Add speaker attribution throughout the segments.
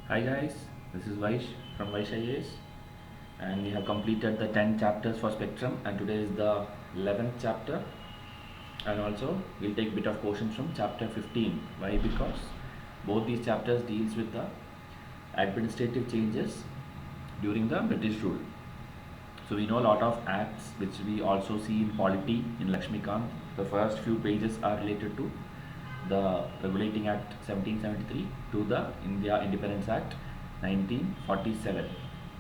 Speaker 1: Hi guys, this is Vysh from Vysh IAS, and we have completed the 10 chapters for spectrum, and today is the 11th chapter, and also we'll take bit of questions from chapter 15. Why? Because both these chapters deals with the administrative changes during the British rule. So we know a lot of acts which we also see in Polity in Lakshmikant. The first few pages are related to the Regulating Act 1773 to the India Independence Act 1947.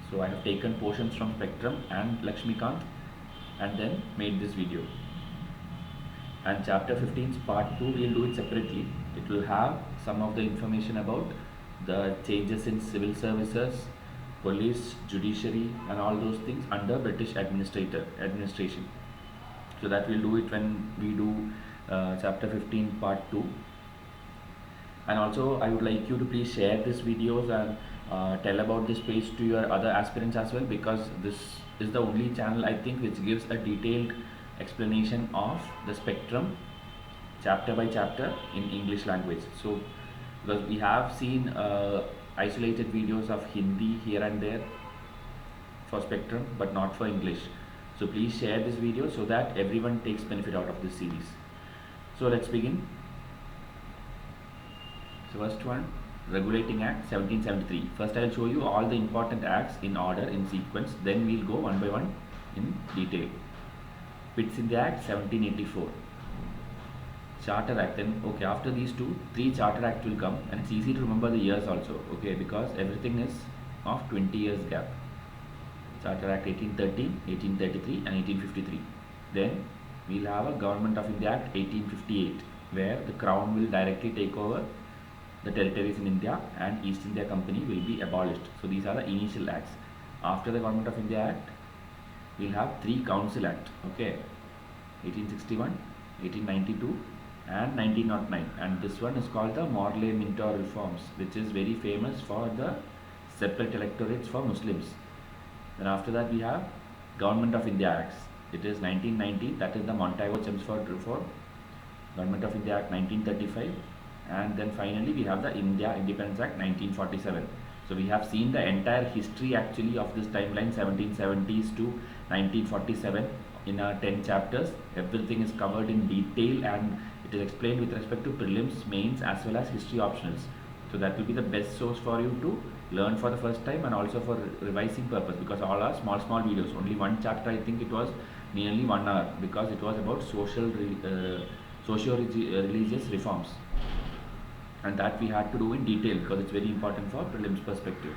Speaker 1: So I have taken portions from Spectrum and Lakshmikant and then made this video. And chapter 15's part 2 we'll do it separately. It will have some of the information about the changes in civil services, police, judiciary and all those things under British administration. So that we'll do it when we do chapter 15 part 2. And also I would like you to please share these videos and tell about this page to your other aspirants as well, because this is the only channel I think which gives a detailed explanation of the spectrum chapter by chapter in English language. So because we have seen isolated videos of Hindi here and there for spectrum but not for English. So please share this video so that everyone takes benefit out of this series. So let's begin. So first one, Regulating Act 1773. First I will show you all the important acts in order, in sequence, then we will go one by one in detail. Bits in the Act 1784. Charter Act, then okay, after these two, 3 Charter Act will come, and it's easy to remember the years also, okay, because everything is of 20 years gap. Charter Act 1813, 1833 and 1853. Then we will have a Government of India Act 1858, where the Crown will directly take over the territories in India and East India Company will be abolished. So these are the initial acts. After the Government of India Act, we'll have 3 Council Act, okay, 1861, 1892 and 1909, and this one is called the Morley-Minto reforms, which is very famous for the separate electorates for Muslims. Then after that we have Government of India Acts. It is 1919, that is the Montagu-Chelmsford reform, Government of India Act 1935, and then finally we have the India Independence Act 1947. So we have seen the entire history actually of this timeline 1770s to 1947 in our 10 chapters. Everything is covered in detail and it is explained with respect to prelims, mains as well as history optionals. So that will be the best source for you to learn for the first time and also for revising purpose, because all are small videos. Only one chapter, I think it was nearly 1 hour, because it was about socio-religious reforms, and that we had to do in detail because it's very important for prelims perspective.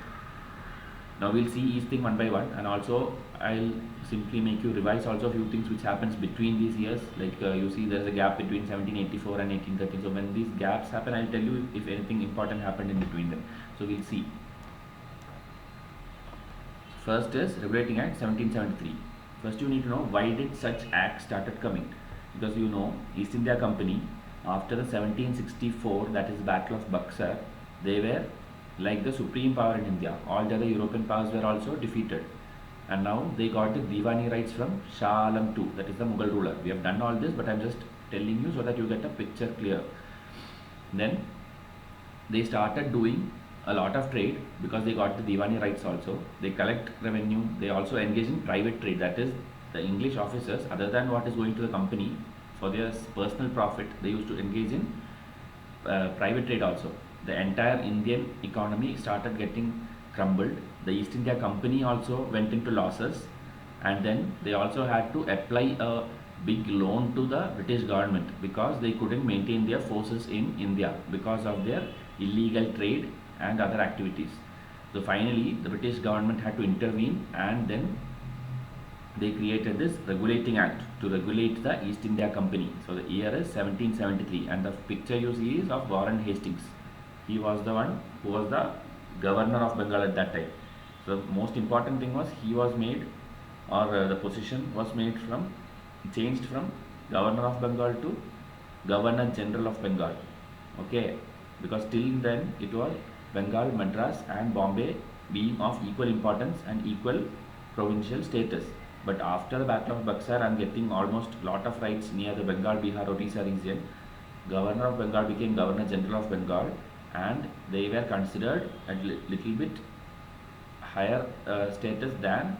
Speaker 1: Now we'll see each thing one by one, and also I'll simply make you revise also a few things which happens between these years. Like you see there's a gap between 1784 and 1813. So when these gaps happen, I'll tell you if anything important happened in between them. So we'll see. First is Regulating Act 1773. First you need to know why did such acts started coming, because you know East India Company, after the 1764, that is Battle of Buxar, they were like the supreme power in India. All the other European powers were also defeated, and now they got the Diwani rights from Shah Alam II, that is the Mughal ruler. We have done all this, but I am just telling you so that you get a picture clear. Then they started doing a lot of trade because they got the Diwani rights also. They collect revenue, they also engage in private trade, that is the English officers, other than what is going to the company for their personal profit, they used to engage in private trade also. The entire Indian economy started getting crumbled. The East India Company also went into losses, and then they also had to apply a big loan to the British government because they couldn't maintain their forces in India because of their illegal trade and other activities. So finally the British government had to intervene, and then they created this Regulating Act to regulate the East India Company. So the year is 1773, and the picture you see is of Warren Hastings. He was the one who was the governor of Bengal at that time. So the most important thing was he was made, or the position was changed from governor of Bengal to Governor General of Bengal. Okay, because till then it was Bengal, Madras and Bombay being of equal importance and equal provincial status. But after the Battle of Buxar and getting almost lot of rights near the Bengal, Bihar, Odisha region, Governor of Bengal became Governor General of Bengal, and they were considered a little bit higher status than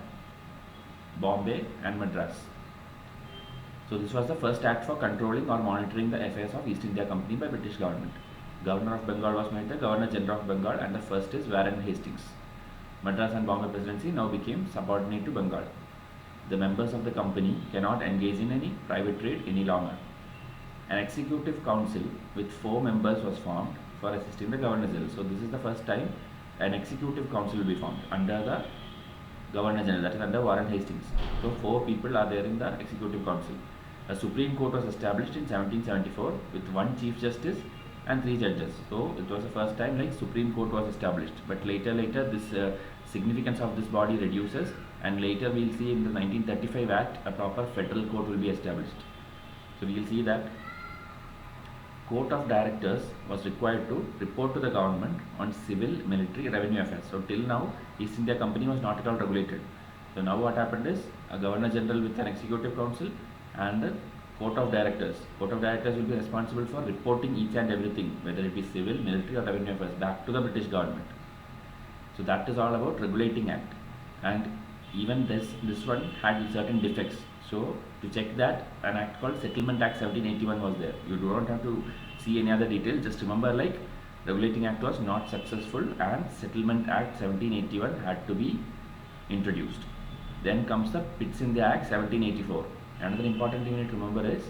Speaker 1: Bombay and Madras. So this was the first act for controlling or monitoring the affairs of East India Company by British government. Governor of Bengal was made the Governor General of Bengal, and the first is Warren Hastings. Madras and Bombay Presidency now became subordinate to Bengal. The members of the company cannot engage in any private trade any longer. An executive council with 4 members was formed for assisting the Governor General. So this is the first time an executive council will be formed under the Governor General, that is under Warren Hastings. So 4 people are there in the executive council. A Supreme Court was established in 1774 with 1 Chief Justice and 3 judges. So it was the first time like Supreme Court was established. But later this significance of this body reduces, and later we will see in the 1935 Act a proper federal court will be established. So we will see that Court of Directors was required to report to the government on civil, military, revenue affairs. So till now East India Company was not at all regulated. So now what happened is a Governor General with an executive council and a Court of Directors. Court of Directors will be responsible for reporting each and everything, whether it be civil, military or revenue affairs, back to the British government. So that is all about regulating act, and even this one had certain defects. So to check that, an act called Settlement Act 1781 was there. You don't have to see any other detail, just remember like Regulating Act was not successful and Settlement Act 1781 had to be introduced. Then comes the Pitt's India Act 1784. Another important thing you need to remember is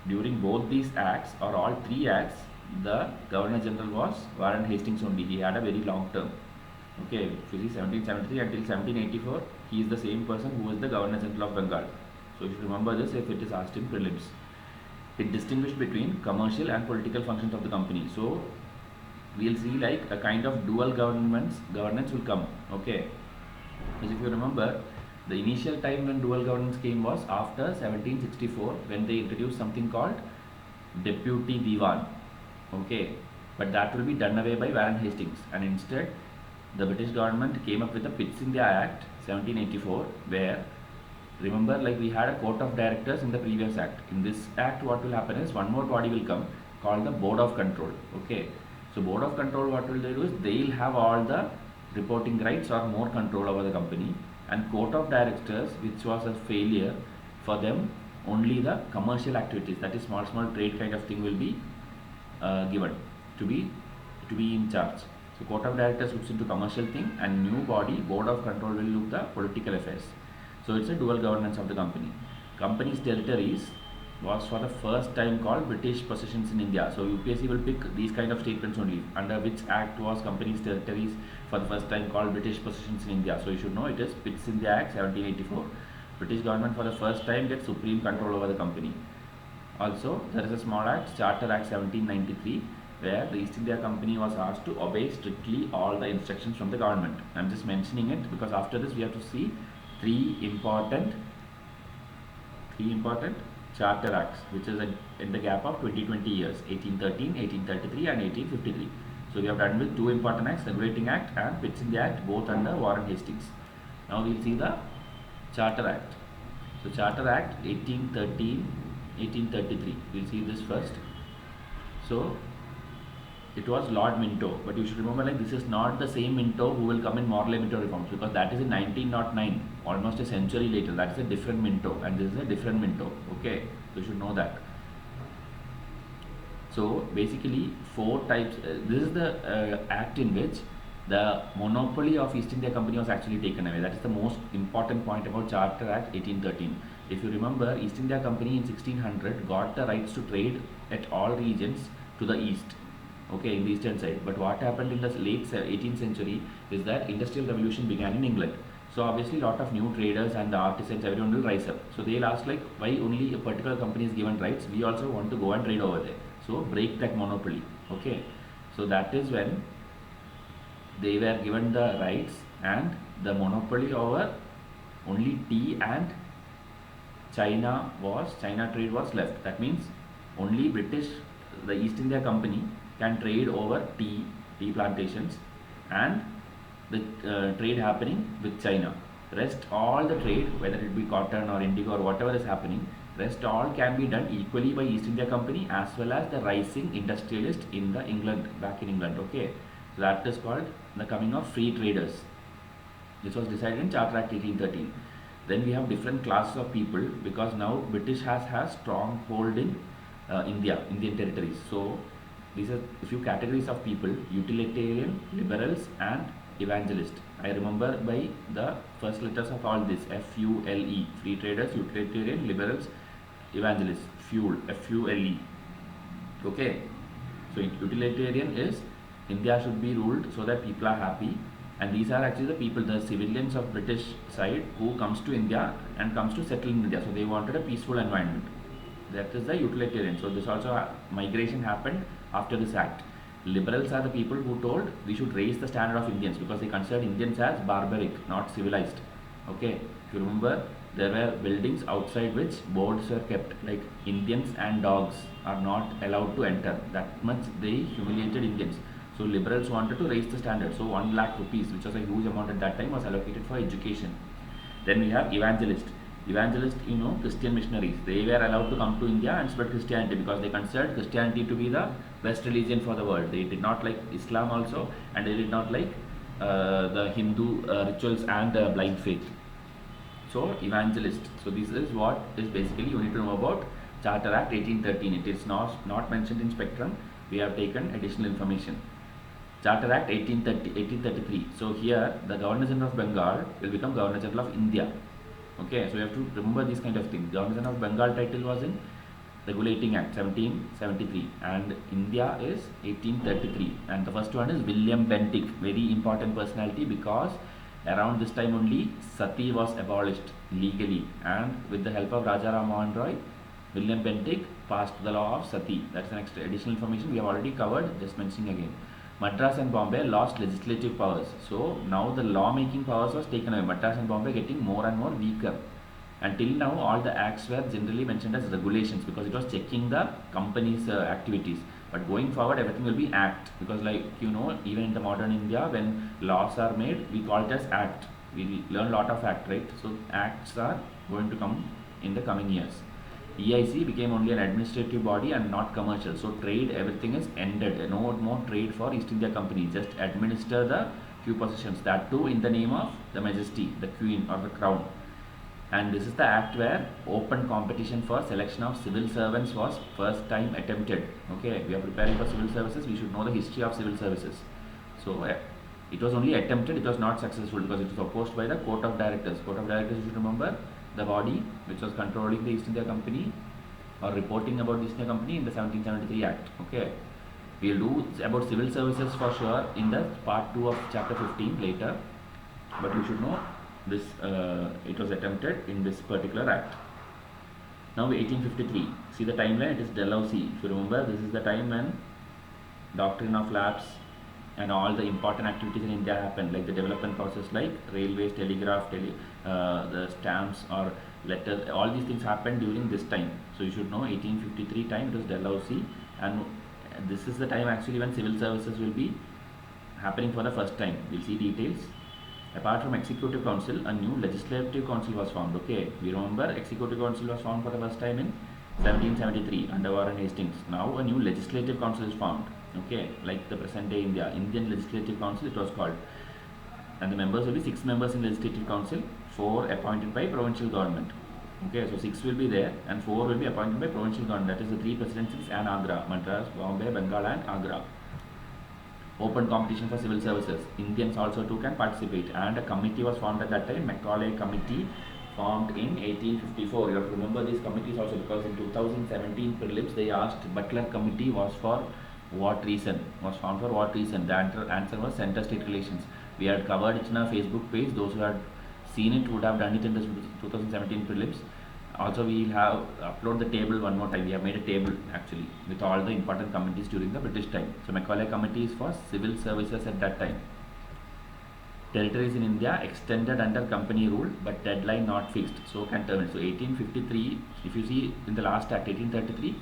Speaker 1: during both these acts or all 3 acts, the Governor General was Warren Hastings only. He had a very long term. Okay, if you see 1773 until 1784, he is the same person who was the Governor General of Bengal. So you should remember this if it is asked in prelims. It distinguished between commercial and political functions of the company. So we will see like a kind of dual governance will come. Okay, because if you remember, the initial time when dual governance came was after 1764, when they introduced something called Deputy Diwan. Okay, but that will be done away by Warren Hastings, and instead the British government came up with the Pitt's India Act 1784, where remember like we had a Court of Directors in the previous act. In this act what will happen is one more body will come called the Board of Control. Okay, so Board of Control, what will they do is they will have all the reporting rights or more control over the company, and Court of Directors, which was a failure for them, only the commercial activities, that is small trade kind of thing will be given to be in charge. So Court of Directors looks into commercial thing, and new body Board of Control will look the political affairs. So it's a dual governance of the company. Company's territories was for the first time called British possessions in India. So UPSC will pick these kind of statements only. Under which act was company's territories for the first time called British possessions in India? So you should know it is Pitt's India Act 1784. British government for the first time gets supreme control over the company. Also there is a small act, Charter Act 1793, where the East India Company was asked to obey strictly all the instructions from the government. I am just mentioning it because after this we have to see three important Charter Acts, which is in the gap of 20 years, 1813, 1833 and 1853. So we have done with 2 important acts, Regulating Act and Pitt's India Act, both under Warren Hastings. Now we will see the Charter Act. So Charter Act 1813, 1833, we will see this first. So it was Lord Minto, but you should remember like this is not the same Minto who will come in Morley Minto reforms, because that is in 1909, almost a century later. That is a different Minto, and this is a different Minto. Okay, so you should know that. So basically 4 types, this is the act in which the monopoly of East India Company was actually taken away. That is the most important point about Charter Act 1813. If you remember, East India Company in 1600 got the rights to trade at all regions to the east. Okay, in the eastern side. But what happened in the late 18th century is that industrial revolution began in England. So obviously lot of new traders and the artisans, everyone will rise up. So they'll ask like, why only a particular company is given rights? We also want to go and trade over there. So break that monopoly. Okay, so that is when they were given the rights, and the monopoly over only tea and China trade was left. That means only the East India Company can trade over tea plantations and the trade happening with China. Rest all the trade, whether it be cotton or indigo or whatever is happening, Rest all can be done equally by East India Company as well as the rising industrialist in the England, back in England. Okay, so that is called the coming of free traders. This was decided in Charter Act 1813. Then we have different classes of people because now British has strong hold in Indian territories. So these are a few categories of people: utilitarian, liberals, and evangelist. I remember by the first letters of all this: FULE, free traders, utilitarian, liberals, evangelists. FULE. Okay. So utilitarian is India should be ruled so that people are happy, and these are actually the people, the civilians of British side who comes to India and comes to settle in India. So they wanted a peaceful environment. That is the utilitarian. So this also migration happened after this act. Liberals are the people who told we should raise the standard of Indians because they considered Indians as barbaric, not civilized. Okay, if you remember, there were buildings outside which boards were kept like Indians and dogs are not allowed to enter. That much they humiliated Indians. So liberals wanted to raise the standard. So 1 lakh rupees, which was a huge amount at that time, was allocated for education. Then we have evangelists. Evangelists, Christian missionaries. They were allowed to come to India and spread Christianity because they considered Christianity to be the best religion for the world. They did not like Islam also, and they did not like the Hindu rituals and blind faith. So evangelist. So this is what is basically you need to know about Charter Act 1813. It is not mentioned in spectrum. We have taken additional information. Charter Act 1833. So here the Governor General of Bengal will become Governor General of India. Okay, so you have to remember these kind of things. Governor General of Bengal title was in Regulating Act 1773 and India is 1833. And the first one is William Bentinck, very important personality because around this time only Sati was abolished legally, and with the help of Raja Ram Mohan Roy, William Bentinck passed the law of Sati. That's an extra additional information we have already covered, just mentioning again. Madras and Bombay lost legislative powers. So now the law making powers was taken away. Madras and Bombay getting more and more weaker. Until now all the acts were generally mentioned as regulations because it was checking the company's activities. But going forward everything will be act because even in the modern India when laws are made we call it as act. We learn a lot of act, right? So acts are going to come in the coming years. EIC became only an administrative body and not commercial. So trade, everything is ended. No more trade for East India Company. Just administer the few possessions. That too in the name of the Majesty, the Queen or the Crown. And this is the act where open competition for selection of civil servants was first time attempted. Okay, we are preparing for civil services. We should know the history of civil services. So it was only attempted. It was not successful because it was opposed by the Court of Directors. Court of Directors, you should remember, the body which was controlling the East India Company or reporting about the East India Company in the 1773 Act. Okay, we will do about civil services for sure in the part 2 of chapter 15 later, but you should know this it was attempted in this particular act. Now 1853, see the timeline, it is Dalhousie. If you remember, this is the time when doctrine of lapse and all the important activities in India happened, like the development process like railways, telegraph, the stamps or letters, all these things happened during this time. So you should know 1853 time it was Dalhousie, and this is the time actually when civil services will be happening for the first time. We'll see details. Apart from Executive Council, a new Legislative Council was formed. Okay, we remember Executive Council was formed for the first time in 1773 under Warren Hastings. Now a new Legislative Council is formed. Okay, like the present day Indian Legislative Council it was called, and the members will be 6 members in Legislative Council, 4 appointed by provincial government. Okay, so 6 will be there and 4 will be appointed by provincial government. That is the 3 presidencies and Andhra, Madras, Bombay, Bengal and Agra. Open competition for civil services. Indians also too can participate, and a committee was formed at that time, Macaulay Committee, formed in 1854. You have to remember these committees also because in 2017 prelims they asked Butler Committee was for what reason, was formed for what reason. The answer was center-state relations. We had covered it in our Facebook page. Those who had seen it would have done it in the 2017 prelims. Also we will have upload the table one more time. We have made a table actually with all the important committees during the British time. So Macaulay Committee is for civil services at that time. Territories in India extended under company rule but deadline not fixed, so can terminate. So 1853, if you see in the last act 1833,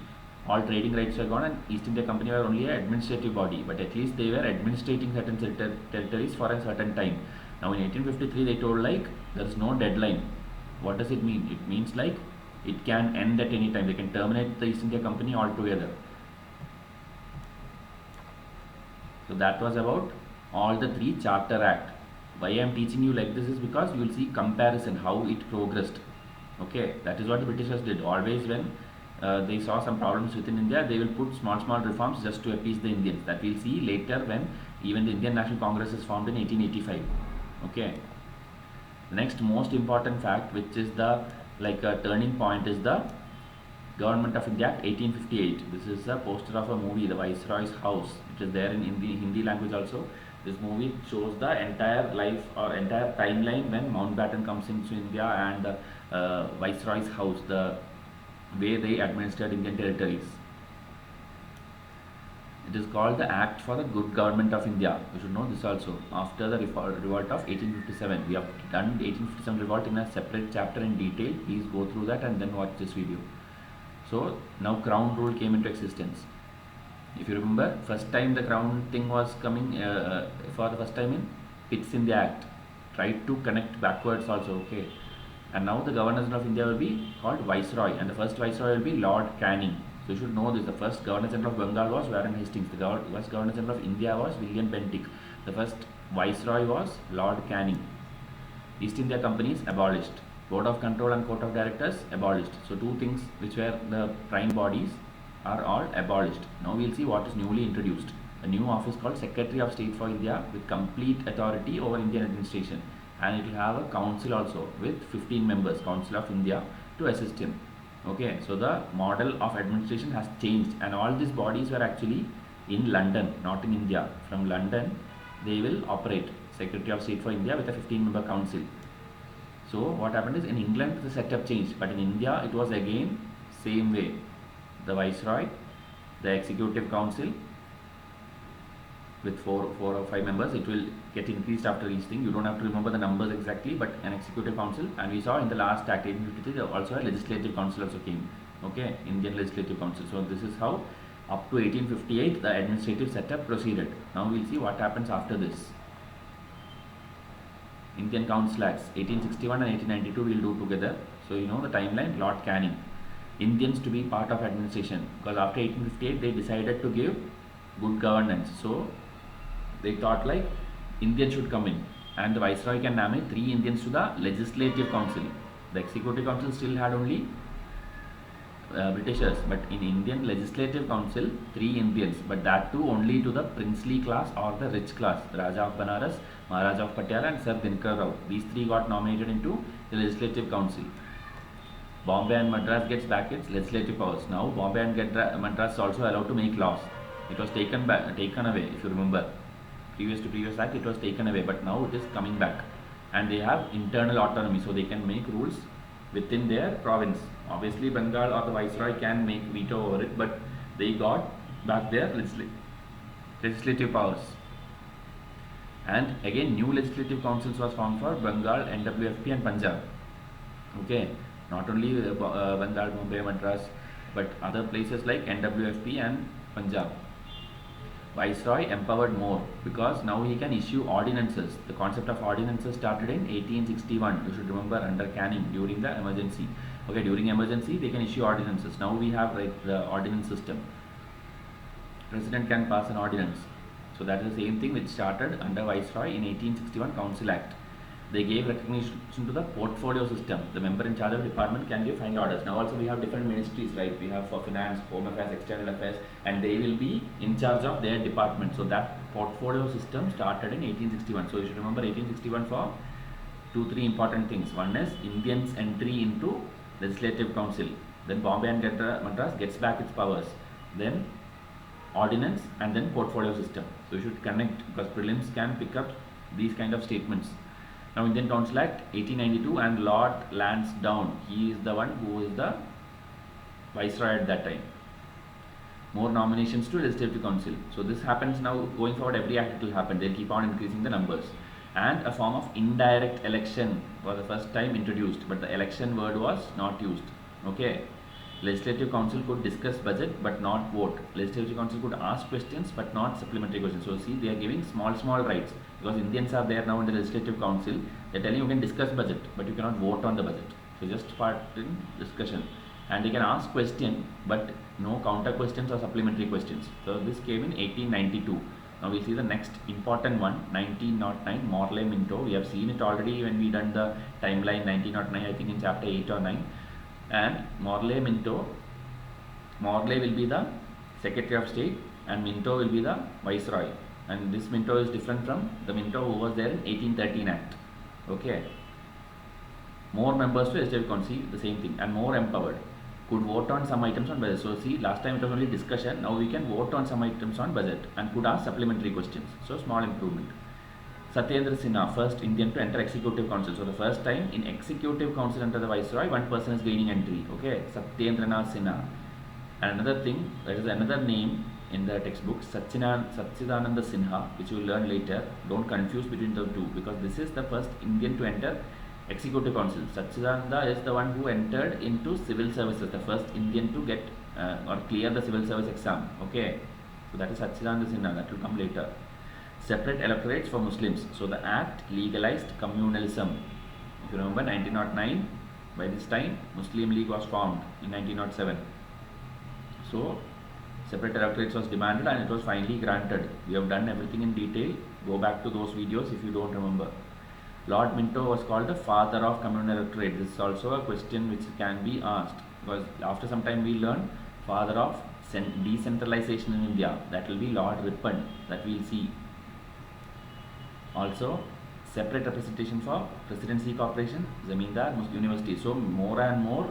Speaker 1: all trading rights were gone and East India Company were only an administrative body, but at least they were administrating certain territories for a certain time. Now in 1853 they told like there is no deadline. What does it mean? It means like It can end at any time. They can terminate the East India Company altogether. So that was about all the three Charter Act. Why I am teaching you like this is because you will see comparison, how it progressed. Okay, that is what the Britishers did. Always when they saw some problems within India, they will put small reforms just to appease the Indians. That we'll see later when even the Indian National Congress is formed in 1885. Okay. The next most important fact, which is the turning point, is the Government of India Act 1858. This is a poster of a movie, The Viceroy's House, which is there in Hindi language also. This movie shows the entire life or entire timeline when Mountbatten comes into India and the Viceroy's house, the way they administered Indian territories. It is called the Act for the Good Government of India. You should know this also. After the revolt of 1857, we have done 1857 revolt in a separate chapter in detail. Please go through that and then watch this video. So now crown rule came into existence. If you remember, first time the crown thing was coming for the first time in Pitt's in the Act. Tried to connect backwards also, okay. And now the Governor General of India will be called Viceroy, and the first Viceroy will be Lord Canning. So you should know this. The first Governor General of Bengal was Warren Hastings. The first Governor General of India was William Bentinck. The first Viceroy was Lord Canning. East India Company is abolished. Board of Control and Court of Directors abolished. So two things which were the prime bodies are all abolished. Now we will see what is newly introduced. A new office called Secretary of State for India with complete authority over Indian administration, and it will have a council also with 15 members, Council of India, to assist him. Okay, so the model of administration has changed, and all these bodies were actually in London, not in India. From London they will operate. Secretary of State for India with a 15-member council. So what happened is, in England the setup changed, but in India it was again same way. The Viceroy, the Executive Council with four or five members. It will get increased after each thing. You don't have to remember the numbers exactly, but an Executive Council. And we saw in the last Act 1853 also a Legislative Council also came. Okay, Indian Legislative Council. So this is how up to 1858 the administrative setup proceeded. Now we'll see what happens after this. Indian Council Acts 1861 and 1892 we'll do together. So you know the timeline. Lord Canning, Indians to be part of administration, because after 1858 they decided to give good governance. So they thought like Indians should come in, and the Viceroy can nominate 3 Indians to the Legislative Council. The Executive Council still had only Britishers, but in Indian Legislative Council 3 Indians, but that too only to the princely class or the rich class. The Raja of Banaras, Maharaja of Patiala and Sir Dinkar Rao. These 3 got nominated into the Legislative Council. Bombay and Madras gets back its legislative powers. Now Bombay and Madras is also allowed to make laws. It was taken away, if you remember. Previous act it was taken away, but now it is coming back. And they have internal autonomy, so they can make rules within their province. Obviously Bengal or the Viceroy can make veto over it, but they got back their legislative powers. And again new legislative councils was formed for Bengal, NWFP and Punjab. Okay, not only Bengal, Bombay, Madras, but other places like NWFP and Punjab. Viceroy empowered more, because now he can issue ordinances. The concept of ordinances started in 1861. You should remember, under Canning, during the emergency. Okay, during emergency they can issue ordinances. Now we have the ordinance system. President can pass an ordinance. So that is the same thing which started under Viceroy in 1861 Council Act. They gave recognition to the portfolio system. The member in charge of department can give final orders. Now also we have different ministries, right? We have for finance, home affairs, external affairs, and they will be in charge of their department. So that portfolio system started in 1861. So you should remember 1861 for 2-3 important things. One is Indians' entry into Legislative Council. Then Bombay and Madras gets back its powers. Then ordinance, and then portfolio system. So you should connect, because prelims can pick up these kind of statements. Now Indian Council Act 1892, and Lord Lansdowne, he is the one who is the Viceroy at that time. More nominations to Legislative Council. So this happens now, going forward every act it will happen. They'll keep on increasing the numbers. And a form of indirect election was the first time introduced, but the election word was not used. Okay. Legislative Council could discuss budget but not vote. Legislative Council could ask questions but not supplementary questions. So see, they are giving small rights, because Indians are there now in the Legislative Council. They are telling you can discuss budget but you cannot vote on the budget. So just part in discussion, and they can ask question, but no counter questions or supplementary questions. So this came in 1892. Now we'll see the next important one, 1909, Morley Minto. We have seen it already when we done the timeline 1909, I think in chapter 8 or 9. And Morley Minto, Morley will be the Secretary of State and Minto will be the Viceroy. And this Minto is different from the Minto who was there in 1813 Act. Okay. More members to Legislative Council, the same thing, and more empowered. Could vote on some items on budget. So see, last time it was only discussion. Now we can vote on some items on budget and could ask supplementary questions. So small improvement. Satyendra Sinha, first Indian to enter Executive Council. So the first time in Executive Council under the Viceroy, one person is gaining entry. Okay, Satyendra Sinha. And another thing, there is another name in the textbook, Satchidananda Sinha, which you will learn later. Don't confuse between the two, because this is the first Indian to enter Executive Council. Satchidananda is the one who entered into civil services, the first Indian to get or clear the civil service exam. Okay, so that is Satchidananda Sinha, that will come later. Separate electorates for Muslims. So the act legalized communalism. If you remember 1909, by this time Muslim League was formed in 1907. So separate electorates was demanded and it was finally granted. We have done everything in detail. Go back to those videos if you don't remember. Lord Minto was called the father of communal electorate. This is also a question which can be asked, because after some time we learn father of decentralization in India. That will be Lord Ripon, that we will see. Also separate representation for Presidency Corporation, Zamindar, University. So more and more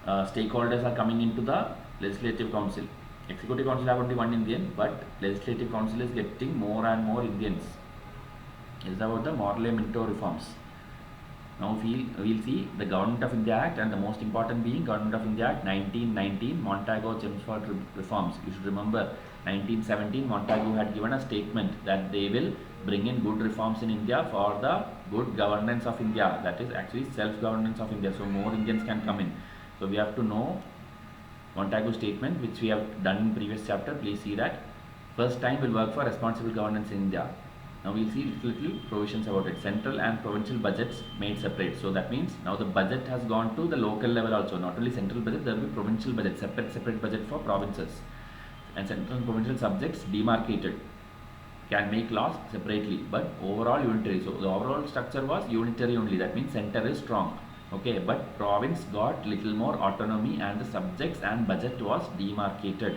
Speaker 1: stakeholders are coming into the Legislative Council. Executive Council have only one Indian, but Legislative Council is getting more and more Indians. This is about the Morley Minto reforms. Now we will see the Government of India Act, and the most important being Government of India Act 1919, Montagu-Chelmsford reforms. You should remember 1917 Montagu had given a statement that they will bring in good reforms in India for the good governance of India, that is actually self-governance of India, so more Indians can come in. So we have to know Montagu statement, which we have done in previous chapter. Please see that. First time will work for responsible governance in India. Now we will see little provisions about it. Central and provincial budgets made separate. So that means now the budget has gone to the local level also. Not only central budget, there will be provincial budget, separate budget for provinces. And central and provincial subjects demarcated. Can make laws separately, but overall unitary. So the overall structure was unitary only. That means center is strong. Okay, but province got little more autonomy and the subjects and budget was demarcated.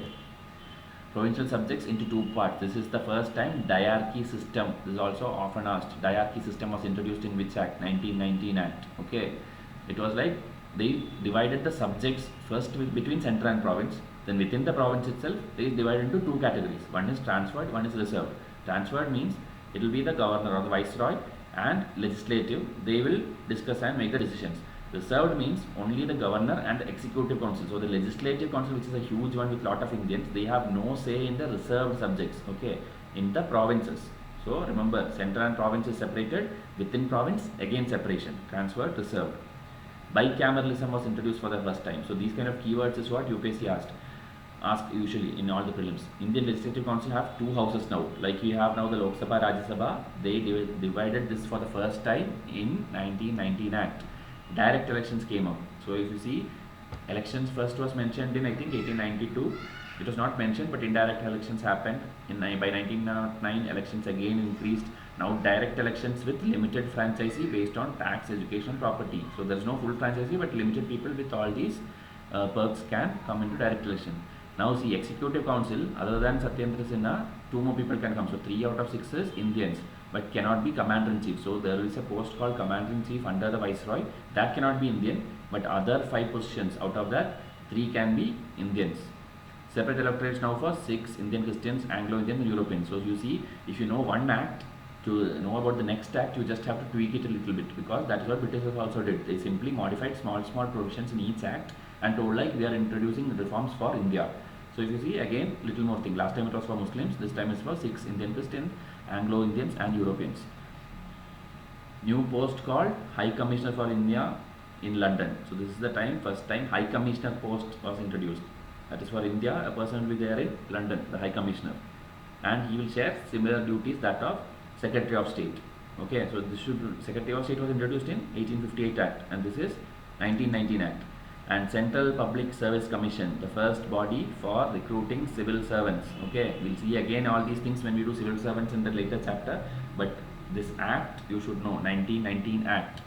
Speaker 1: Provincial subjects into two parts. This is the first time diarchy system. This is also often asked. Diarchy system was introduced in which act? 1919 Act. Okay, it was like they divided the subjects first between center and province. Then within the province itself, they divided into two categories. One is transferred, one is reserved. Transferred means it will be the governor or the viceroy, and legislative, they will discuss and make the decisions. Reserved means only the governor and the executive council. So the legislative council, which is a huge one with lot of Indians, they have no say in the reserved subjects, okay, in the provinces. So remember, central and province is separated. Within province, again separation, transferred, reserved. Bicameralism was introduced for the first time. So these kind of keywords is what UPSC asked usually in all the prelims. Indian Legislative Council have two houses now. Like we have now the Lok Sabha, Rajya Sabha. They divided this for the first time in 1919 Act. Direct elections came up. So if you see, elections first was mentioned in I think 1892. It was not mentioned, but indirect elections happened. By 1909, elections again increased. Now direct elections with limited franchisee based on tax, education, property. So there is no full franchisee, but limited people with all these perks can come into direct election. Now see, Executive Council, other than Satyendra Sinha, two more people can come. So 3 out of 6 is Indians, but cannot be Commander-in-Chief. So there is a post called Commander-in-Chief under the Viceroy. That cannot be Indian, but other 5 positions out of that, 3 can be Indians. Separate electorates now for 6 Indian Christians, Anglo-Indians and Europeans. So you see, if you know one act, to know about the next act, you just have to tweak it a little bit, because that is what Britishers also did. They simply modified small provisions in each act and told like we are introducing reforms for India. So if you see, again little more thing. Last time it was for Muslims, this time it's for 6 Indian Christians, Anglo-Indians and Europeans. New post called High Commissioner for India in London. So this is the first time High Commissioner post was introduced. That is for India, a person will be there in London, the High Commissioner, and he will share similar duties that of Secretary of State. Okay, so this Secretary of State was introduced in 1858 Act, and this is 1919 Act. And Central Public Service Commission, the first body for recruiting civil servants. Okay, we'll see again all these things when we do civil servants in the later chapter, but this act you should know, 1919 Act.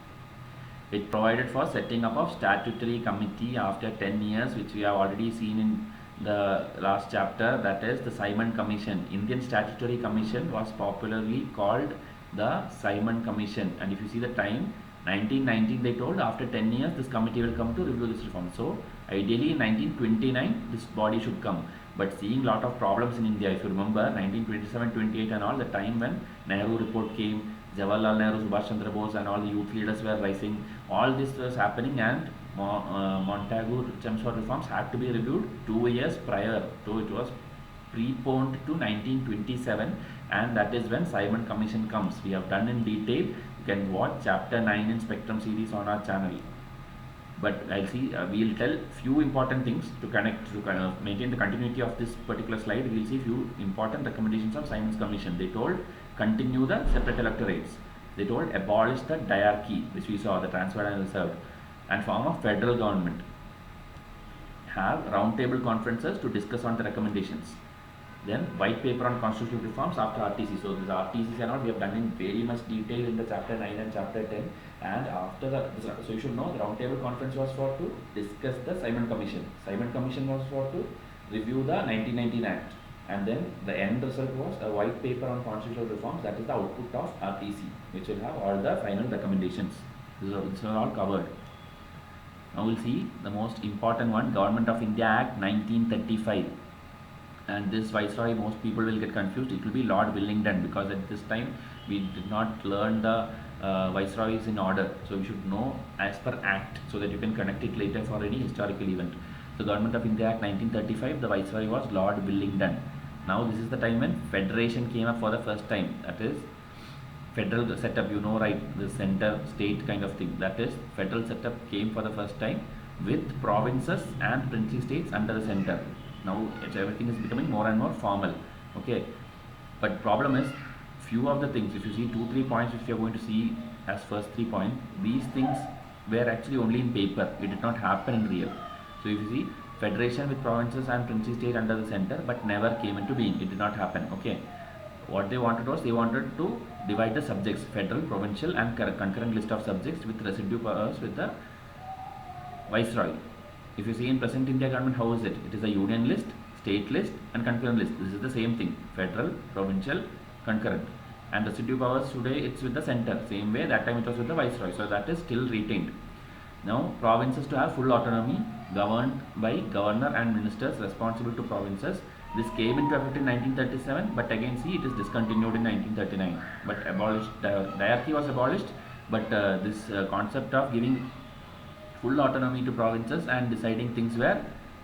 Speaker 1: It provided for setting up of statutory committee after 10 years, which we have already seen in the last chapter, that is the Simon Commission. Indian Statutory Commission was popularly called the Simon Commission, and if you see the time, 1919 they told after 10 years this committee will come to review this reform. So ideally in 1929 this body should come, but seeing lot of problems in India, if you remember 1927-28 and all, the time when Nehru report came, Jawaharlal Nehru, Subhash Chandra Bose and all the youth leaders were rising, all this was happening, and Montagu-Chelmsford reforms had to be reviewed 2 years prior, so it was preponed to 1927, and that is when Simon Commission comes. We have done in detail. You can watch chapter 9 in Spectrum series on our channel. But I'll see, we'll tell few important things to connect, to kind of maintain the continuity of this particular slide. We'll see few important recommendations of Simon's Commission. They told continue the separate electorates. They told abolish the diarchy, which we saw, the transferred and reserved, and form a federal government. Have roundtable conferences to discuss on the recommendations. Then white paper on constitutional reforms after RTC. So this RTCs and all we have done in very much detail in the chapter 9 and chapter 10. And after the, so you should know the roundtable conference was for to discuss the Simon Commission. Simon Commission was for to review the 1919 Act. And then the end result was a white paper on constitutional reforms, that is the output of RTC, which will have all the final recommendations. These are all covered. Now we'll see the most important one, Government of India Act 1935. And this Viceroy, most people will get confused, it will be Lord Willingdon, because at this time we did not learn the Viceroys in order. So you should know as per Act, so that you can connect it later for any historical event. So Government of India Act 1935, the Viceroy was Lord Willingdon. Now this is the time when Federation came up for the first time, that is federal setup, you know, right, the center state kind of thing, that is federal setup came for the first time with provinces and princely states under the center. Now everything is becoming more and more formal. Okay, but problem is few of the things, if you see 2-3 points which you are going to see as first 3 points, these things were actually only in paper, it did not happen in real. So if you see federation with provinces and princely state under the center, but never came into being, it did not happen. Okay, what they wanted was, they wanted to divide the subjects, federal, provincial and concurrent list of subjects with residue powers with the Viceroy. If you see in present India government, how is it? It is a union list, state list and concurrent list. This is the same thing, federal, provincial, concurrent. And residue powers today it's with the center, same way that time it was with the Viceroy, so that is still retained. Now provinces to have full autonomy, governed by governor and ministers responsible to provinces. This came into effect in 1937, but again see it is discontinued in 1939. But abolished, diarchy was abolished, but this concept of giving full autonomy to provinces and deciding things were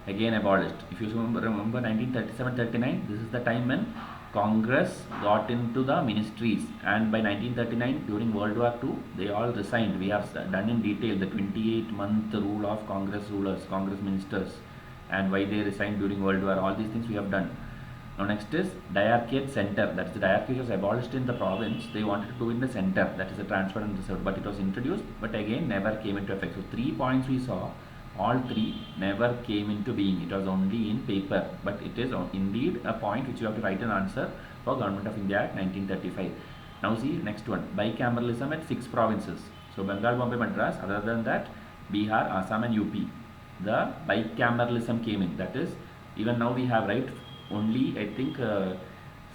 Speaker 1: again abolished. If you remember 1937-39, this is the time when Congress got into the ministries, and by 1939 during World War II they all resigned. We have done in detail the 28-month rule of Congress rulers, Congress ministers, and why they resigned during World War. All these things we have done. Now next is diarchy at center. That is the diarchy was abolished in the province. They wanted to do in the center, that is the transfer and reserve, but it was introduced, but again never came into effect. So 3 points we saw, all 3 never came into being. It was only in paper, but it is indeed a point which you have to write an answer for Government of India Act 1935. Now see next one, bicameralism at 6 provinces. So Bengal, Bombay, Madras. Other than that, Bihar, Assam and UP. The bicameralism came in. That is, even now we have, right, only I think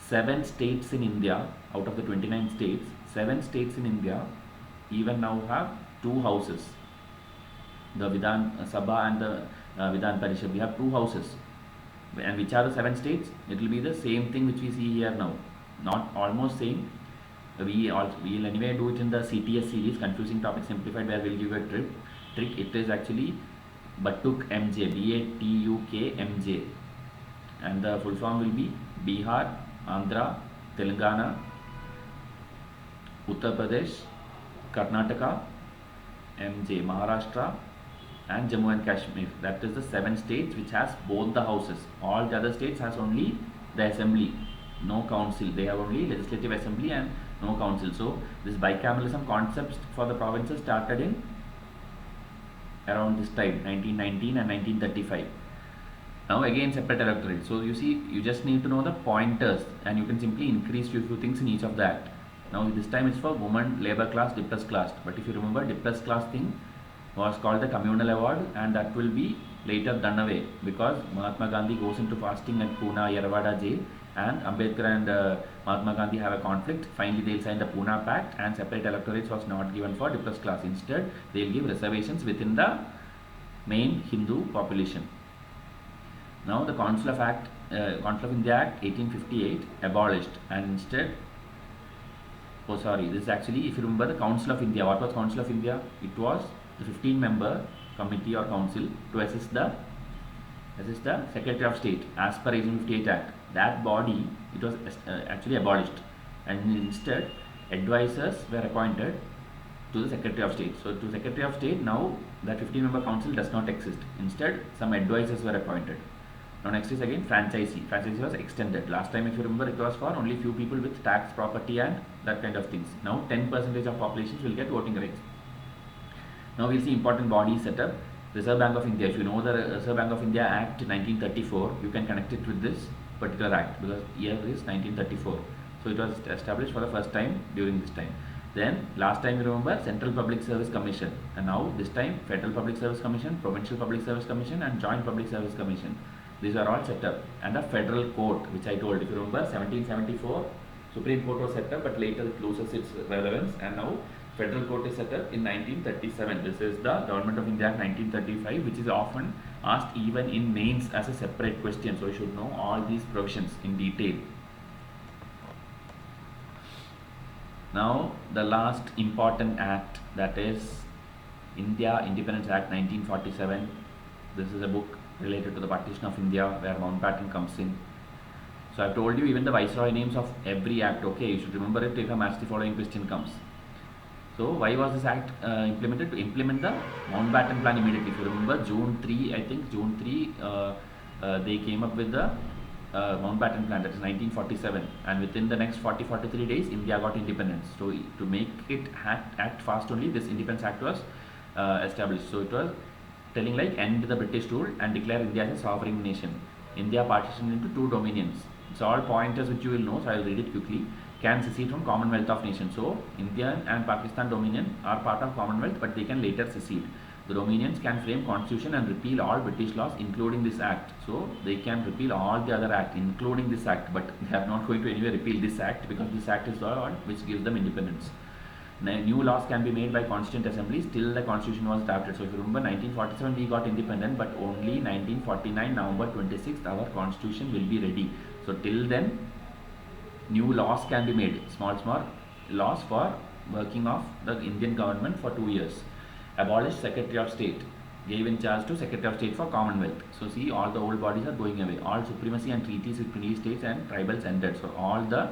Speaker 1: 7 states in India out of the 29 states. 7 states in India even now have 2 houses. The Vidhan Sabha and the Vidhan Parishad, we have 2 houses. And which are the 7 states? It will be the same thing which we see here now. Not almost same. We will anyway do it in the CTS series, Confusing Topic Simplified, where we will give a trick. It is actually Batuk MJ, BATUK MJ. And the full form will be Bihar, Andhra, Telangana, Uttar Pradesh, Karnataka, MJ, Maharashtra and Jammu and Kashmir. That is the 7 states which has both the houses. All the other states has only the assembly, no council. They have only legislative assembly and no council. So this bicameralism concept for the provinces started in around this time, 1919 and 1935. Now again separate electorate. So you see, you just need to know the pointers and you can simply increase few things in each of the act. Now this time it's for women, labor class, depressed class. But if you remember, depressed class thing was called the communal award, and that will be later done away because Mahatma Gandhi goes into fasting at Pune Yerwada jail, and Ambedkar and Mahatma Gandhi have a conflict. Finally they'll sign the Pune Pact, and separate electorates was not given for depressed class. Instead they'll give reservations within the main Hindu population. Now the Council of India Act 1858 abolished, and instead, this is actually, if you remember the Council of India, what was Council of India? It was the 15-member committee or council to assist the Secretary of State as per 1858 Act. That body, it was actually abolished, and instead advisors were appointed to the Secretary of State. So to Secretary of State, now that 15-member council does not exist. Instead some advisors were appointed. Now next is again franchisee. Franchisee was extended. Last time if you remember, it was for only few people with tax, property and that kind of things. Now 10% of populations will get voting rights. Now we'll see important bodies set up. Reserve Bank of India. If you know the Reserve Bank of India Act 1934, you can connect it with this particular act because year is 1934. So it was established for the first time during this time. Then last time you remember Central Public Service Commission, and now this time Federal Public Service Commission, Provincial Public Service Commission and Joint Public Service Commission. These are all set up, and the Federal Court, which I told, if you remember, 1774 Supreme Court was set up, but later it loses its relevance, and now Federal Court is set up in 1937. This is the Government of India Act 1935, which is often asked even in mains as a separate question. So you should know all these provisions in detail. Now the last important act, that is India Independence Act 1947. This is a book related to the partition of India where Mountbatten comes in. So I've told you even the viceroy names of every act. Okay, you should remember it if a match the following question comes. So why was this act implemented? To implement the Mountbatten plan immediately. If you remember, June 3, they came up with the Mountbatten plan, that is 1947, and within the next 43 days India got independence. So to make it act fast only, this Independence Act was established. So it was telling like end the British rule and declare India as a sovereign nation. India partitioned into 2 dominions. It's all pointers which you will know, so I will read it quickly. Can secede from Commonwealth of Nations. So India and Pakistan Dominion are part of Commonwealth, but they can later secede. The dominions can frame constitution and repeal all British laws, including this act. So they can repeal all the other act, including this act, but they are not going to anyway repeal this act because this act is the one which gives them independence. New laws can be made by constituent assemblies till the constitution was adopted. So if you remember, 1947 we got independent, but only 1949 November 26th our constitution will be ready. So till then new laws can be made, small laws for working of the Indian government for 2 years. Abolished Secretary of State, gave in charge to Secretary of State for Commonwealth. So see, all the old bodies are going away. All supremacy and treaties with princely states and tribals ended. So all the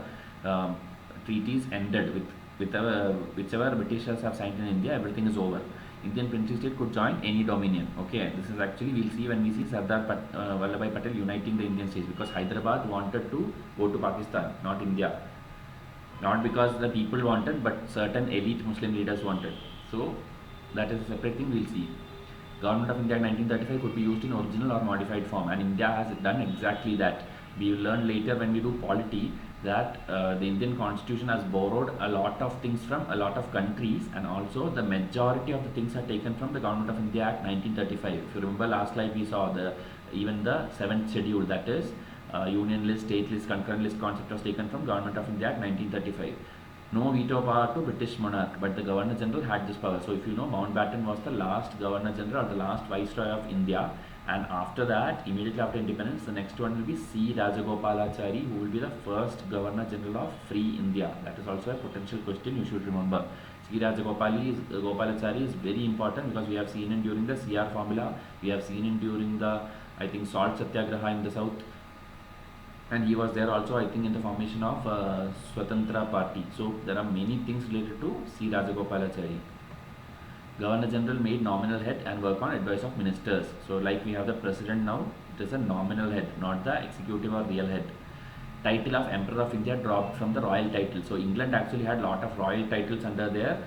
Speaker 1: treaties ended with whichever Britishers have signed in India. Everything is over. Indian princely state could join any dominion. Okay, this is actually, we'll see when we see Sardar Vallabhbhai Patel uniting the Indian states, because Hyderabad wanted to go to Pakistan, not India. Not because the people wanted, but certain elite Muslim leaders wanted. So that is a separate thing, we'll see. Government of India 1935 could be used in original or modified form, and India has done exactly that. We will learn later when we do polity that the Indian constitution has borrowed a lot of things from a lot of countries, and also the majority of the things are taken from the Government of India Act 1935. If you remember last slide, we saw even the 7th schedule, that is union list, state list, concurrent list concept was taken from Government of India Act 1935. No veto power to British monarch, but the Governor General had this power. So if you know, Mountbatten was the last Governor General or the last Viceroy of India, and after that, immediately after independence, the next one will be C. Rajagopalachari, who will be the first Governor General of Free India. That is also a potential question you should remember. C. Rajagopalachari is very important because we have seen him during the CR formula, we have seen him during the, I think, salt satyagraha in the south, and he was there also, I think, in the formation of Swatantra Party. So there are many things related to C. Rajagopalachari. Governor General made nominal head and work on advice of ministers. So like we have the president now, it is a nominal head, not the executive or real head. title of Emperor of India dropped from the royal title. So England actually had lot of royal titles under their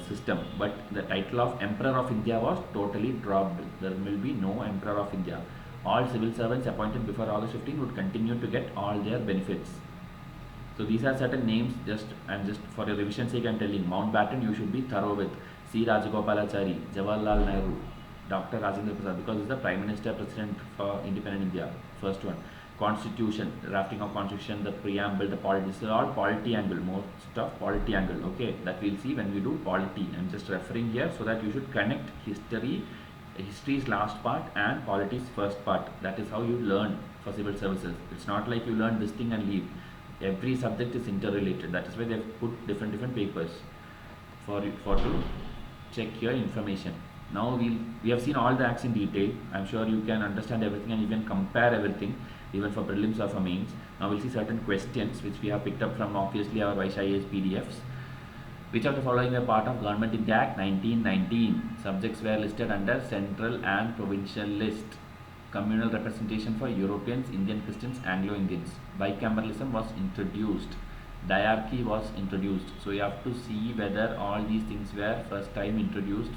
Speaker 1: system, but the title of Emperor of India was totally dropped. There will be no Emperor of India. All civil servants appointed before August 15 would continue to get all their benefits. So these are certain names, just for your revision sake I am telling. Mountbatten you should be thorough with. C. Rajagopalachari, Jawaharlal Nehru, Dr. Rajendra Prasad, because he's the Prime Minister President for Independent India, first one. Constitution, drafting of constitution, the preamble, the polity, this is all polity angle, most of polity angle, okay, that we'll see when we do polity. I'm just referring here so that you should connect history's last part and polity's first part. That is how you learn for civil services. It's not like you learn this thing and leave. Every subject is interrelated. That is why they've put different papers for to check your information. Now we have seen all the acts in detail. I'm sure you can understand everything and you can compare everything even for prelims or for mains. Now we'll see certain questions which we have picked up from obviously our Vysh IAS PDFs. Which of the following were part of Government India Act 1919? Subjects were listed under central and provincial list. Communal representation for Europeans, Indian Christians, Anglo-Indians. Bicameralism was introduced. Diarchy was introduced. So you have to see whether all these things were first time introduced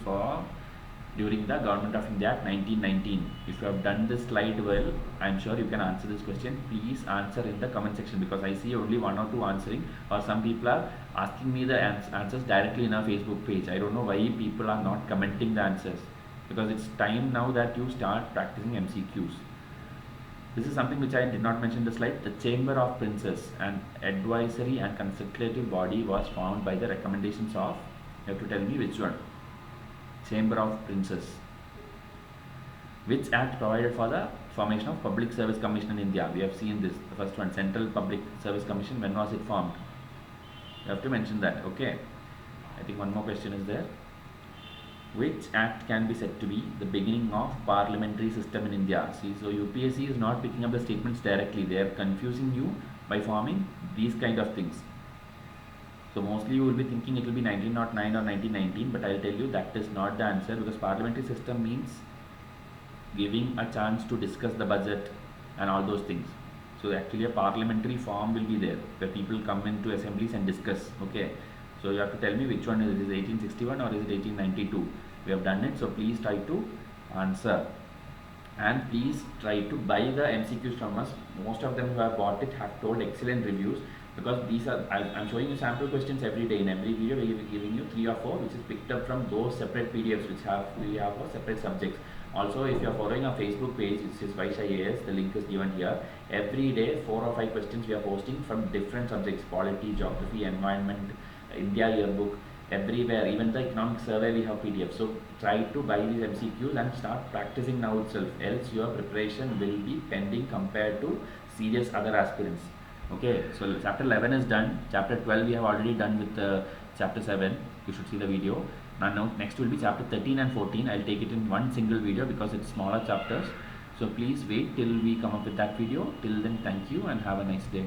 Speaker 1: during the Government of India Act 1919. If you have done this slide well, I am sure you can answer this question. Please answer in the comment section, because I see only one or two answering, or some people are asking me the answers directly in our Facebook page. I don't know why people are not commenting the answers, because it's time now that you start practicing MCQs. This is something which I did not mention in the slide. The Chamber of Princes, an advisory and consultative body, was formed by the recommendations of, you have to tell me which one. Chamber of Princes. Which act provided for the formation of Public Service Commission in India? We have seen this. The first one, Central Public Service Commission. When was it formed? You have to mention that. Okay. I think one more question is there. Which act can be said to be the beginning of parliamentary system in India? See, so UPSC is not picking up the statements directly. They are confusing you by forming these kind of things. So mostly you will be thinking it will be 1909 or 1919, but I will tell you that is not the answer, because parliamentary system means giving a chance to discuss the budget and all those things. So actually a parliamentary form will be there where people come into assemblies and discuss. Okay. So you have to tell me which one is it. Is it 1861 or is it 1892? We have done it, so please try to answer. And please try to buy the MCQs from us. Most of them who have bought it have told excellent reviews, because these are, I'm showing you sample questions every day. In every video we will be giving you 3 or 4 which is picked up from those separate PDFs which we have for separate subjects. Also, if you are following our Facebook page, which is Vysh IAS, the link is given here. Every day 4 or 5 questions we are posting from different subjects: polity, geography, environment, India yearbook, everywhere. Even the economic survey we have PDF. So try to buy these MCQs and start practicing now itself, else your preparation will be pending compared to serious other aspirants. Okay, so chapter 11 is done. Chapter 12 we have already done with chapter 7. You should see the video. Now next will be chapter 13 and 14. I'll take it in one single video because it's smaller chapters. So please wait till we come up with that video. Till then, thank you and have a nice day.